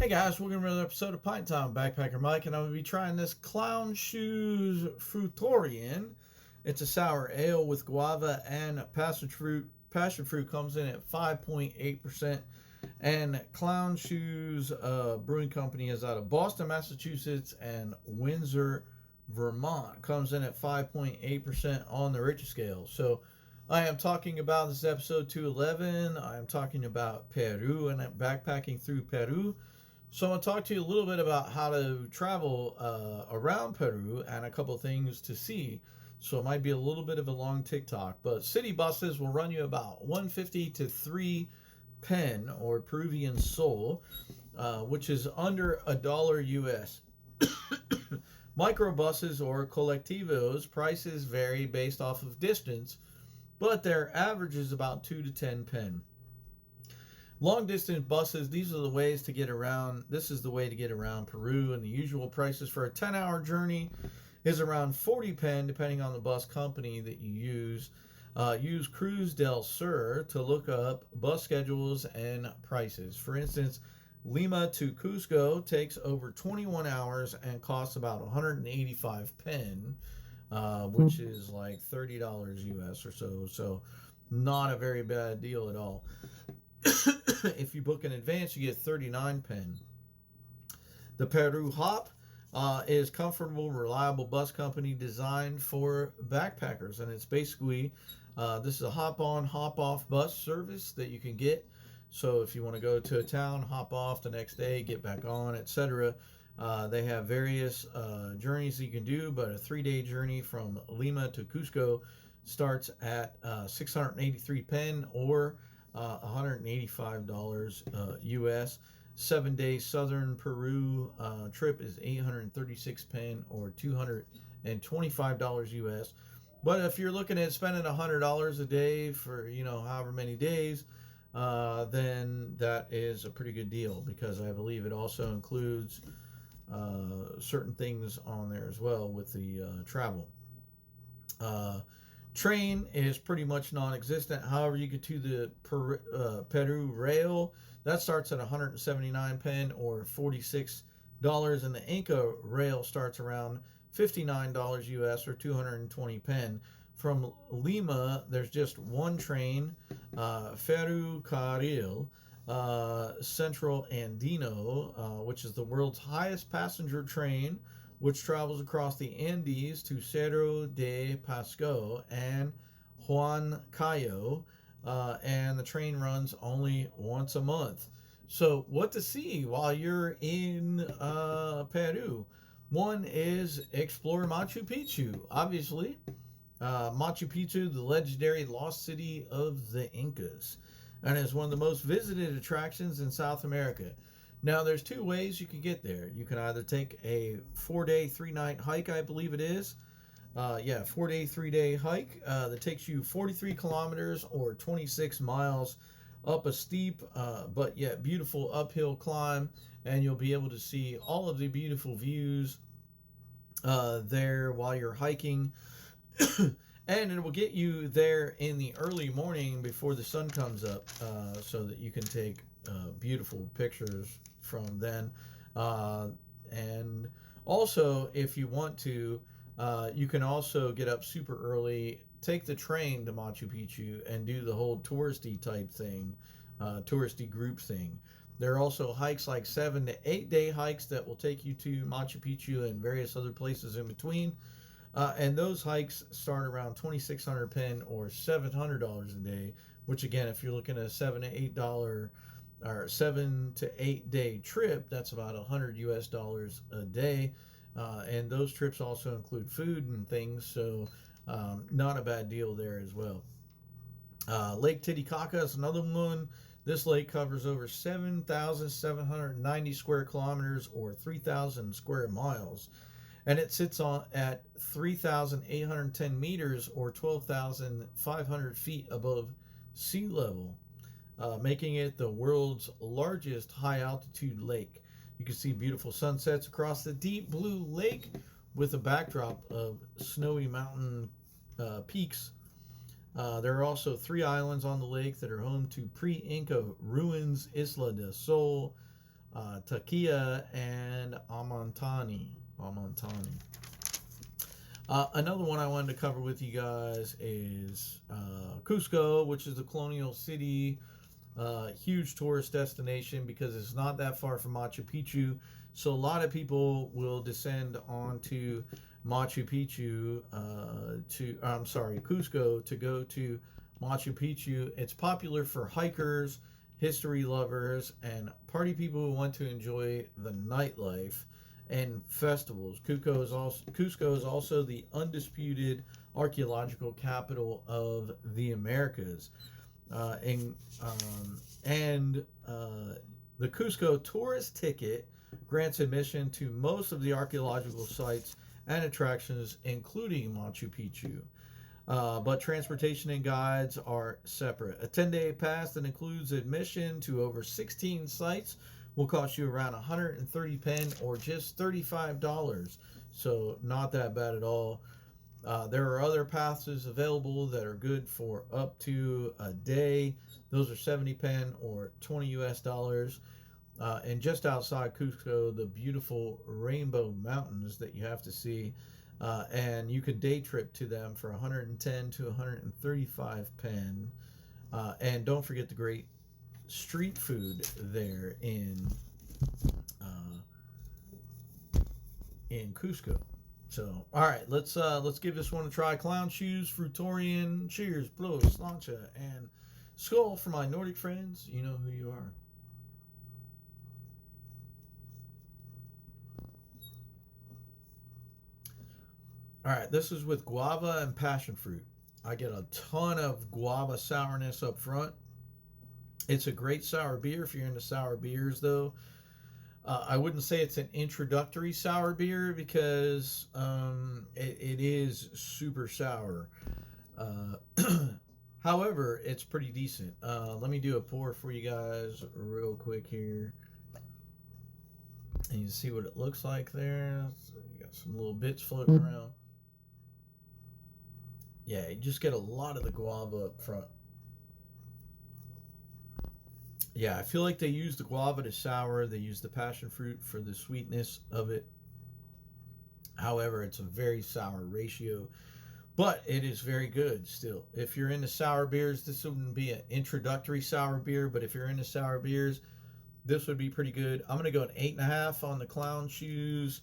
Hey guys, welcome to another episode of Pint Time. Backpacker Mike, and I'm going to be trying this Clown Shoes Fruitorian. It's a sour ale with guava and passion fruit. Passion fruit comes in at 5.8%. And Clown Shoes Brewing Company is out of Boston, Massachusetts, and Windsor, Vermont. Comes in at 5.8% on the Richter scale. So I am talking about this episode 211. I am talking about Peru and backpacking through Peru. So I'm going to talk to you a little bit about how to travel around Peru and a couple of things to see. So it might be a little bit of a long TikTok, but city buses will run you about 150 to 3 pen or Peruvian sol, which is under $1 US. Microbuses or colectivos prices vary based off of distance, but their average is about 2 to 10 pen. Long distance buses, these are the ways to get around. This is the way to get around Peru, and the usual prices for a 10-hour journey is around 40 pen, depending on the bus company that you use. Use Cruz del Sur to look up bus schedules and prices. For instance, Lima to Cusco takes over 21 hours and costs about 185 pen, which is like $30 US or so. So not a very bad deal at all. If you book in advance, you get 39 pen. The Peru Hop is comfortable, reliable bus company designed for backpackers, and it's basically this is a hop-on, hop-off bus service that you can get. So if you want to go to a town, hop off the next day, get back on, etc. They have various journeys that you can do, but a 3-day journey from Lima to Cusco starts at 683 pen or $185 US. 7-day southern Peru trip is 836 pen or $225 US. But if you're looking at spending $100 a day for however many days, then that is a pretty good deal, because I believe it also includes certain things on there as well with the travel. Train is pretty much non-existent. However, you get to the Peru Rail. That starts at 179 pen or $46, and the Inca Rail starts around $59 US or 220 pen. From Lima, there's just one train, Ferrocarril Central Andino, which is the world's highest passenger train, which travels across the Andes to Cerro de Pasco and Huancayo, and the train runs only once a month. So what to see while you're in Peru? One is explore Machu Picchu, obviously. Machu Picchu, the legendary lost city of the Incas, and is one of the most visited attractions in South America. Now, there's two ways you can get there. You can either take a 4-day, 3-night hike, I believe it is. 4-day, 3-day hike that takes you 43 kilometers or 26 miles up a steep but yet beautiful uphill climb, and you'll be able to see all of the beautiful views there while you're hiking. And it will get you there in the early morning before the sun comes up, so that you can take beautiful pictures from then. And also, if you want to, you can also get up super early, take the train to Machu Picchu, and do the whole touristy type thing, touristy group thing. There are also hikes like 7 to 8 day hikes that will take you to Machu Picchu and various other places in between. And those hikes start around 2,600 pen or $700 a day, which again, if you're looking at a $7 to 8 day trip, that's about $100 US a day. And those trips also include food and things, so not a bad deal there as well. Lake Titicaca is another one. This lake covers over 7,790 square kilometers or 3,000 square miles. And it sits at 3,810 meters or 12,500 feet above sea level, making it the world's largest high-altitude lake. You can see beautiful sunsets across the deep blue lake with a backdrop of snowy mountain peaks. There are also 3 islands on the lake that are home to pre-Inca ruins: Isla del Sol, Takia, and Amantani. Another one I wanted to cover with you guys is Cusco, which is a colonial city, huge tourist destination because it's not that far from Machu Picchu. So a lot of people will descend onto Machu Picchu Cusco to go to Machu Picchu. It's popular for hikers, history lovers, and party people who want to enjoy the nightlife and festivals. Cusco is also the undisputed archaeological capital of the Americas. The Cusco tourist ticket grants admission to most of the archaeological sites and attractions, including Machu Picchu. But transportation and guides are separate. A 10-day pass that includes admission to over 16 sites will cost you around 130 pen or just $35. So not that bad at all. There are other passes available that are good for up to a day. Those are 70 pen or 20 US dollars. And just outside Cusco, the beautiful Rainbow Mountains that you have to see. And you could day trip to them for 110 to 135 pen. And don't forget the great street food there in Cusco. So, all right, let's give this one a try. Clown shoes, Fruitorian. Cheers, blow, slancha, and skull for my Nordic friends. You know who you are. All right, this is with guava and passion fruit. I get a ton of guava sourness up front. It's a great sour beer if you're into sour beers, though. I wouldn't say it's an introductory sour beer because it is super sour. However, it's pretty decent. Let me do a pour for you guys real quick here. And you see what it looks like there. So you got some little bits floating around. Yeah, you just get a lot of the guava up front. Yeah, I feel like they use the guava to sour. They use the passion fruit for the sweetness of it. However, it's a very sour ratio, but it is very good still. If you're into sour beers, this wouldn't be an introductory sour beer, but if you're into sour beers, this would be pretty good. I'm going to go an 8.5 on the Clown Shoes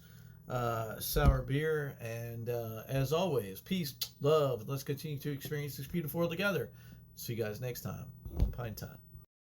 sour beer. And as always, peace, love. Let's continue to experience this beautiful world together. See you guys next time on Pint Time.